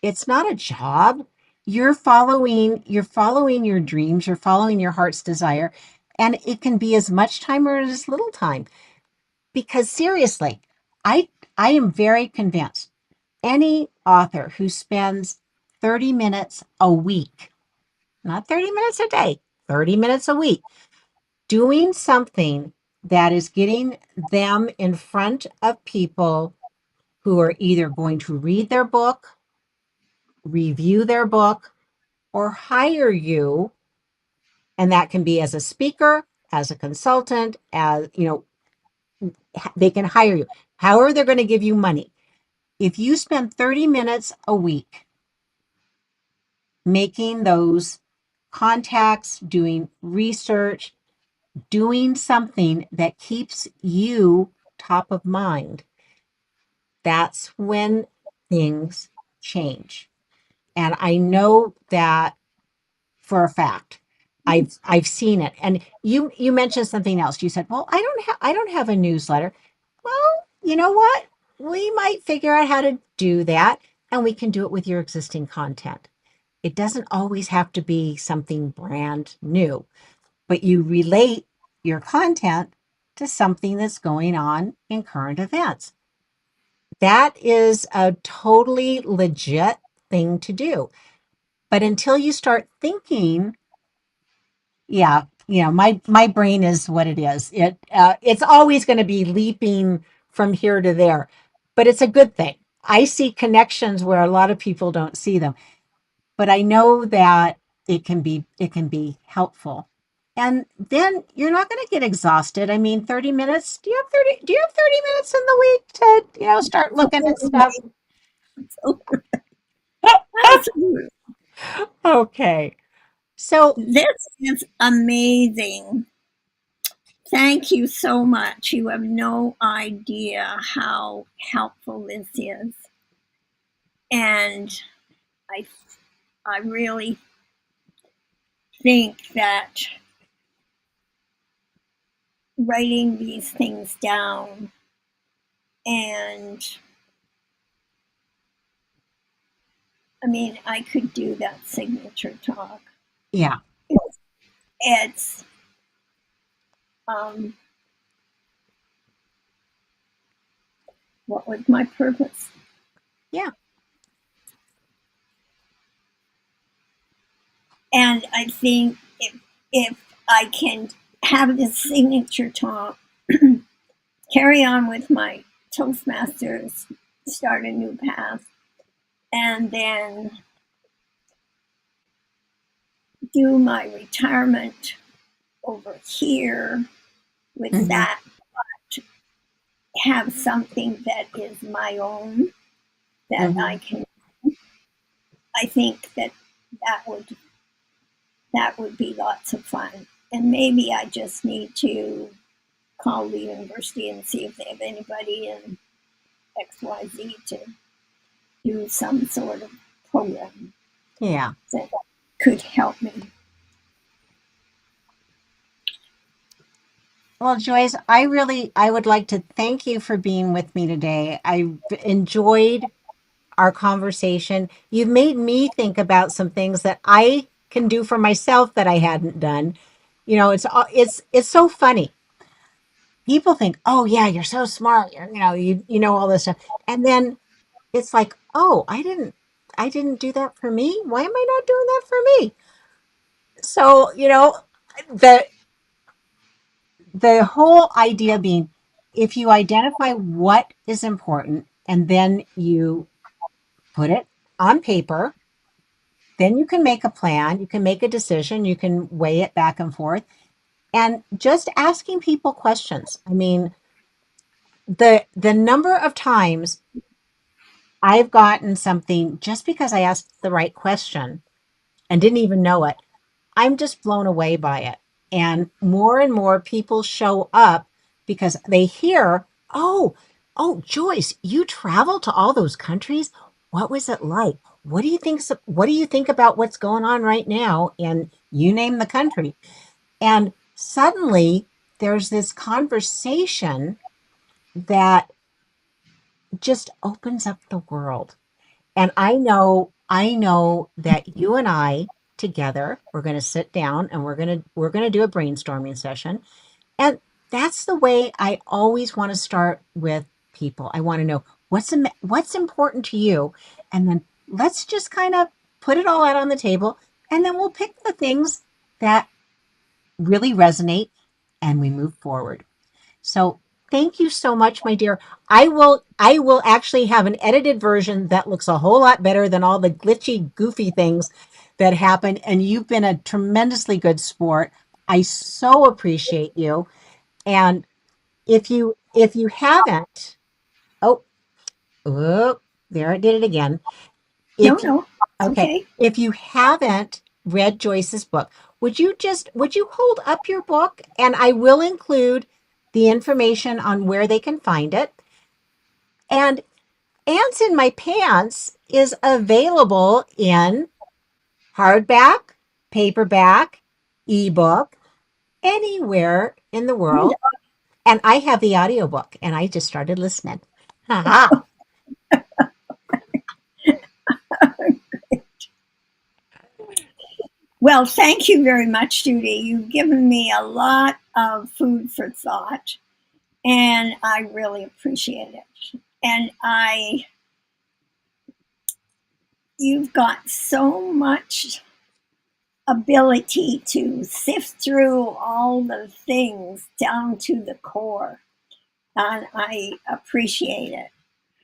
it's not a job. You're following your dreams, you're following your heart's desire, and it can be as much time or as little time. Because seriously, I I am very convinced any author who spends 30 minutes a week, not 30 minutes a day, 30 minutes a week, doing something that is getting them in front of people who are either going to read their book, review their book, or hire you. And that can be as a speaker, as a consultant, as they can hire you. However, they're going to give you money. If you spend 30 minutes a week making those contacts, doing research, doing something that keeps you top of mind, that's when things change. And I know that for a fact. I've seen it. And you mentioned something else. You said, "Well, I don't have a newsletter." Well, you know what? We might figure out how to do that, and we can do it with your existing content. It doesn't always have to be something brand new, but you relate your content to something that's going on in current events. That is a totally legit thing to do. But until you start thinking, yeah, my brain is what it is. It's always going to be leaping from here to there, but it's a good thing. I see connections where a lot of people don't see them, but I know that it can be helpful. And then you're not going to get exhausted. I mean, 30 minutes. Do you have 30 minutes in the week to, start looking at stuff? Absolutely. Okay. So, This is amazing. Thank you so much. You have no idea how helpful this is. And I, I really think that writing these things down and I mean, I could do that signature talk. yeah, It's um, what was my purpose? yeah, And I think if I can have this signature talk, carry on with my Toastmasters, start a new path, and then do my retirement over here with hmm, that, have something that is my own that I hmm, can. I think that that would that would be lots of fun. And maybe I just need to call the university and see if they have anybody in XYZ to do some sort of program yeah. that could help me. Well, Joyce, I would like to thank you for being with me today. I enjoyed our conversation. You've made me think about some things that I can do for myself that I hadn't done. It's so funny. People think, "Oh yeah, you're so smart. You know all this stuff." And then it's like, "Oh, I didn't do that for me. Why am I not doing that for me?" So, the the whole idea being, if you identify what is important and then you put it on paper, then you can make a plan, you can make a decision, you can weigh it back and forth, and just asking people questions. I mean, the number of times I've gotten something just because I asked the right question and didn't even know it, I'm just blown away by it. And more people show up because they hear, "Oh, Joyce, you traveled to all those countries. What was it like? What do you think about what's going on right now?" And you name the country. And suddenly there's this conversation that just opens up the world. And I know that you and I together, we're going to sit down and we're going to do a brainstorming session. And that's the way I always want to start with people. I want to know what's important to you, and then let's just kind of put it all out on the table, and then we'll pick the things that really resonate and we move forward. So thank you so much, my dear. I will actually have an edited version that looks a whole lot better than all the glitchy, goofy things that happen. And you've been a tremendously good sport. I so appreciate you. And if you haven't, oh, oh, there I did it again. No, If you no, it's okay, okay. if you haven't read Joyce's book. Would you hold up your book, and I will include the information on where they can find it. And Ants in My Pants is available in hardback, paperback, ebook, anywhere in the world. And I have the audiobook and I just started listening. Haha. Well, thank you very much, Judy. You've given me a lot of food for thought, and I really appreciate it. And you've got so much ability to sift through all the things down to the core, and I appreciate it.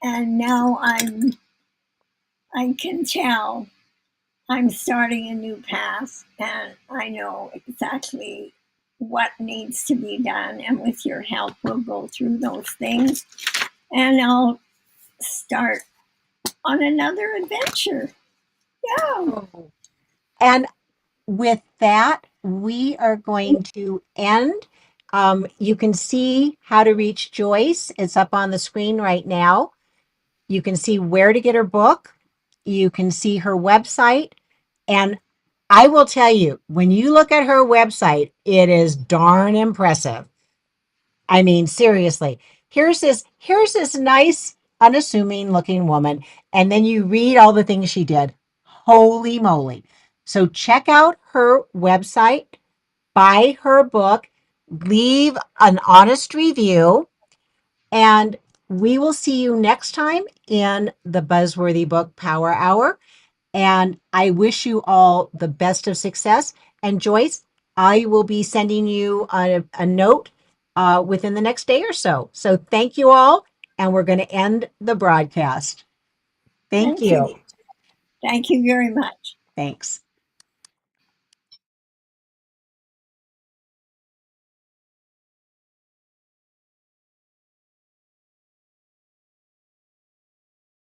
And now I can tell I'm starting a new path, and I know exactly what needs to be done. And with your help, we'll go through those things, and I'll start on another adventure. Yeah. And with that, we are going to end. You can see how to reach Joyce. It's up on the screen right now. You can see where to get her book. You can see her website. And I will tell you, when you look at her website, it is darn impressive. I mean, seriously, here's this nice, unassuming looking woman, and then you read all the things she did. Holy moly. So check out her website, buy her book, leave an honest review, and we will see you next time in the Buzzworthy Book Power Hour. And I wish you all the best of success. And Joyce, I will be sending you a note within the next day or so. So thank you all. And we're going to end the broadcast. Thank Thank you. you. Thank you very much. Thanks.